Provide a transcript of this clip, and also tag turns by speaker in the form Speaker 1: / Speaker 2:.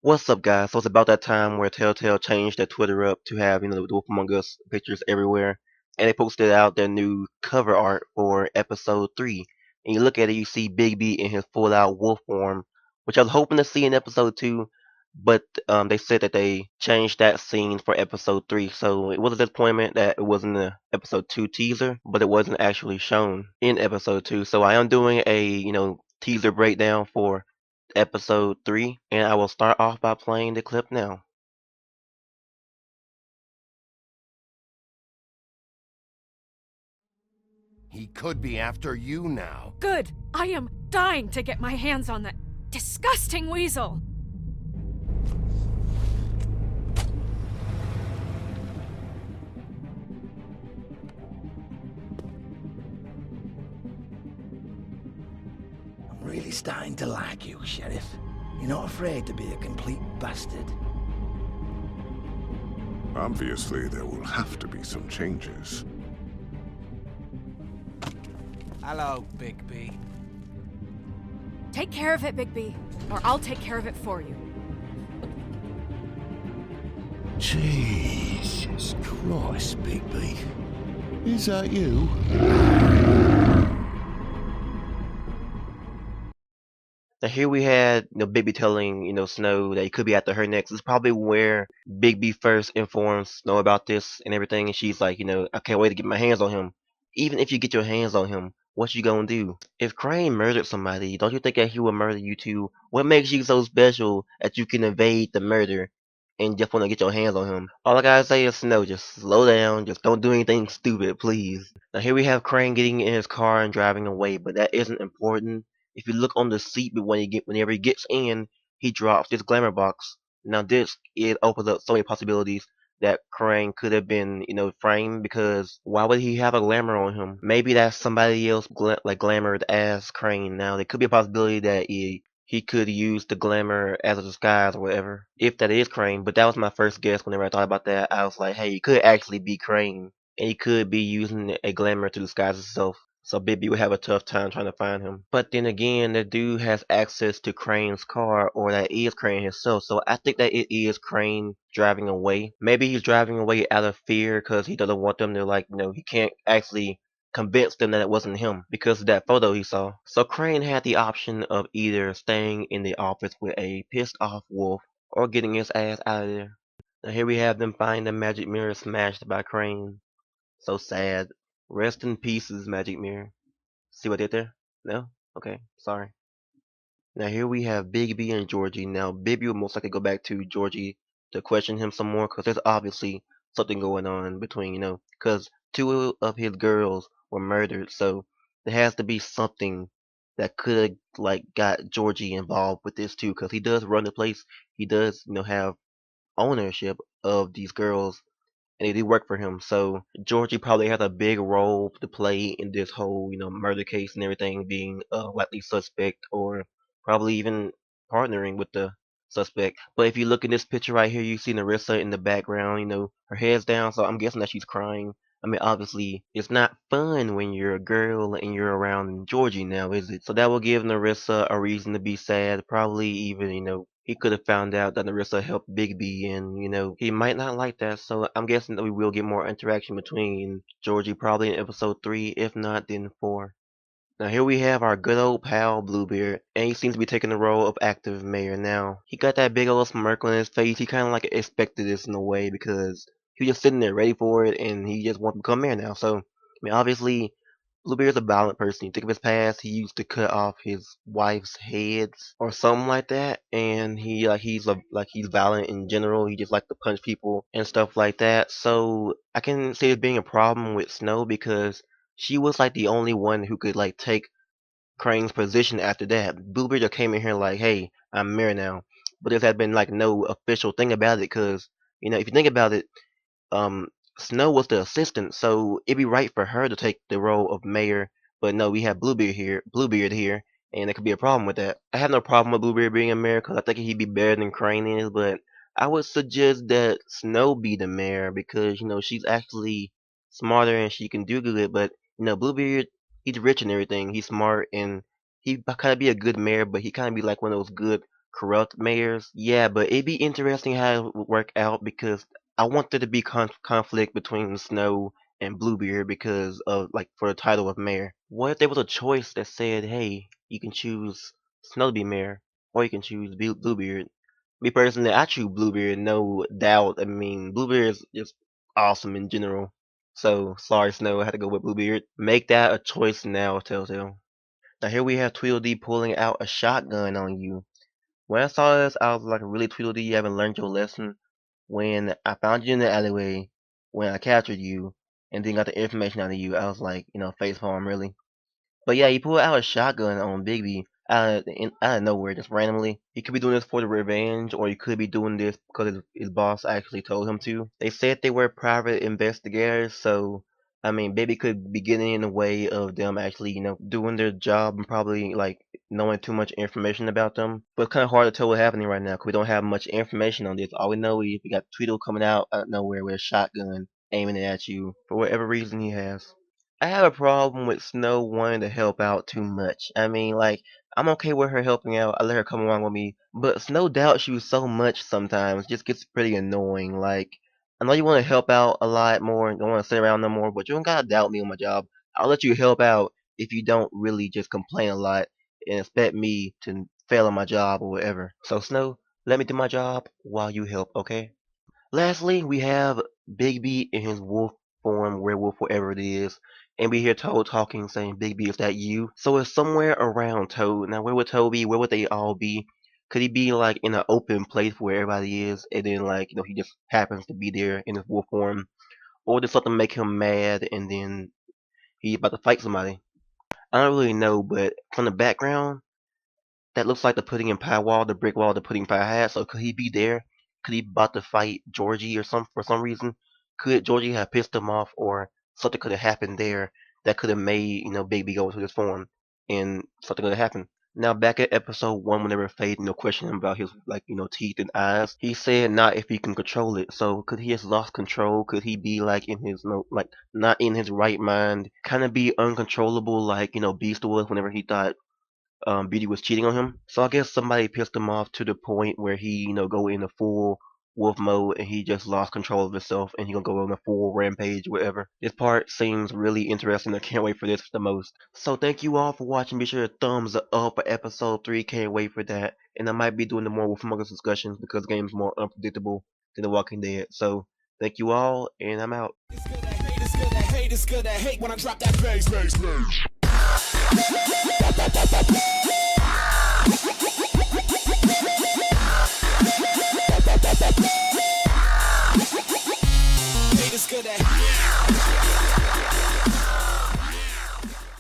Speaker 1: What's up, guys? So it's about that time where Telltale changed their Twitter up to have, the Wolf Among Us pictures everywhere. And they posted out their new cover art for episode 3. And you look at it, you see Big B in his full out wolf form, which I was hoping to see in episode 2, but they said that they changed that scene for episode 3. So it was a disappointment that it wasn't the episode 2 teaser, but it wasn't actually shown in episode 2. So I am doing a, teaser breakdown for episode 3, and I will start off by playing the clip now.
Speaker 2: He could be after you now.
Speaker 3: Good! I am dying to get my hands on that disgusting weasel!
Speaker 4: I'm really starting to like you, Sheriff. You're not afraid to be a complete bastard.
Speaker 5: Obviously, there will have to be some changes.
Speaker 6: Hello, Big B.
Speaker 3: Take care of it, Big B, or I'll take care of it for you.
Speaker 4: Jesus Christ, Big B. Is that you?
Speaker 1: Now here we had Big B telling Snow that he could be after her next. This is probably where Big B first informs Snow about this and everything, and she's like, I can't wait to get my hands on him. Even if you get your hands on him, what you gonna do? If Crane murdered somebody, don't you think that he would murder you too? What makes you so special that you can evade the murder and just want to get your hands on him? All I gotta say is, Snow, just slow down. Just don't do anything stupid, please. Now here we have Crane getting in his car and driving away, but that isn't important. If you look on the seat, but whenever he gets in, he drops this glamour box. Now this, it opens up so many possibilities that Crane could have been, framed, because why would he have a glamour on him? Maybe that's somebody else glamored as Crane. Now there could be a possibility that he could use the glamour as a disguise or whatever, if that is Crane. But that was my first guess whenever I thought about that. I was like, hey, he could actually be Crane, and he could be using a glamour to disguise himself. So Bibby would have a tough time trying to find him. But then again, the dude has access to Crane's car, or that is Crane himself. So I think that it is Crane driving away. Maybe he's driving away out of fear because he doesn't want them to, he can't actually convince them that it wasn't him because of that photo he saw. So Crane had the option of either staying in the office with a pissed off wolf or getting his ass out of there. Now here we have them find the magic mirror smashed by Crane. So sad. Rest in pieces, magic mirror. See what I did there? No? Okay, sorry. Now here we have Big B and Georgie. Now Bibby will most likely go back to Georgie to question him some more because there's obviously something going on between, because two of his girls were murdered, so there has to be something that could have got Georgie involved with this too, because he does run the place. He does, have ownership of these girls, and they do work for him. So Georgie probably has a big role to play in this whole, murder case and everything, being a likely suspect or probably even partnering with the suspect. But if you look in this picture right here, you see Narissa in the background, her head's down, so I'm guessing that she's crying. I mean, obviously, it's not fun when you're a girl and you're around Georgie now, is it? So that will give Narissa a reason to be sad. Probably even, he could have found out that Narissa helped Big B, and, he might not like that. So I'm guessing that we will get more interaction between Georgie probably in episode 3, if not, then 4. Now here we have our good old pal BlueBeard, and he seems to be taking the role of active mayor now. He got that big old smirk on his face. He kind of expected this in a way because he was just sitting there ready for it, and he just wants to become mayor now. So, I mean, obviously, Bluebeard's a violent person. You think of his past, he used to cut off his wife's heads or something like that, and he's violent in general. He just like to punch people and stuff like that. So I can see it being a problem with Snow because she was the only one who could take Crane's position after that. Bluebeard just came in here like, hey, I'm mayor now. But there had been no official thing about it because, if you think about it, um, Snow was the assistant, so it'd be right for her to take the role of mayor. But no, we have Bluebeard here, and there could be a problem with that. I have no problem with Bluebeard being a mayor because I think he'd be better than Crane is, but I would suggest that Snow be the mayor because she's actually smarter and she can do good. But Bluebeard, he's rich and everything. He's smart and he kind of be a good mayor, but he kind of be like one of those good corrupt mayors. Yeah, but it'd be interesting how it would work out because I want there to be conflict between Snow and Bluebeard because of like for the title of mayor. What if there was a choice that said, hey, you can choose Snow to be mayor, or you can choose Bluebeard? Me personally, I choose Bluebeard, no doubt. I mean, Bluebeard is just awesome in general. So sorry, Snow, I had to go with Bluebeard. Make that a choice now, Telltale. Now here we have Tweedledee pulling out a shotgun on you. When I saw this, I was like, really, Tweedledee, you haven't learned your lesson. When I found you in the alleyway, when I captured you, and then got the information out of you, I was like, facepalm, really. But yeah, he pulled out a shotgun on Bigby out of nowhere, just randomly. He could be doing this for the revenge, or he could be doing this because his boss actually told him to. They said they were private investigators, so I mean, Bigby could be getting in the way of them actually, doing their job and probably like knowing too much information about them. But it's kind of hard to tell what's happening right now because we don't have much information on this. All we know is we got Tweedle coming out of nowhere with a shotgun aiming it at you for whatever reason he has. I have a problem with Snow wanting to help out too much. I mean, like, I'm okay with her helping out. I let her come along with me. But Snow doubts you so much sometimes. It just gets pretty annoying. Like, I know you want to help out a lot more and don't want to sit around no more, but you don't gotta doubt me on my job. I'll let you help out if you don't really just complain a lot and expect me to fail on my job or whatever. So, Snow, let me do my job while you help, okay? Lastly, we have Bigby in his wolf form, werewolf, whatever it is, and we hear Toad talking, saying, "Bigby, is that you?" So it's somewhere around Toad. Now, where would Toad be? Where would they all be? Could he be like in an open place where everybody is, and then like he just happens to be there in his wolf form, or did something make him mad, and then he's about to fight somebody? I don't really know, but from the background, that looks like the Pudding Pie wall, the brick wall the Pudding Pie had. So could he be there? Could he be about to fight Georgie or some for some reason? Could Georgie have pissed him off, or something could have happened there that could have made Bigby go into this form, and something could have happened. Now back at episode 1, whenever Faith questioned him about his teeth and eyes, he said not if he can control it. So could he have lost control? Could he be like in his not in his right mind, kind of be uncontrollable like Beast was whenever he thought Beauty was cheating on him. So I guess somebody pissed him off to the point where he, go into full wolf mode and he just lost control of himself and he gonna go on a full rampage, whatever. This part seems really interesting. I can't wait for this the most. So thank you all for watching. Be sure to thumbs up for episode 3. Can't wait for that. And I might be doing the more Wolf Among Us discussions because the game's more unpredictable than The Walking Dead. So thank you all, and I'm out.
Speaker 7: It's good to hate when I drop that bass. It's good to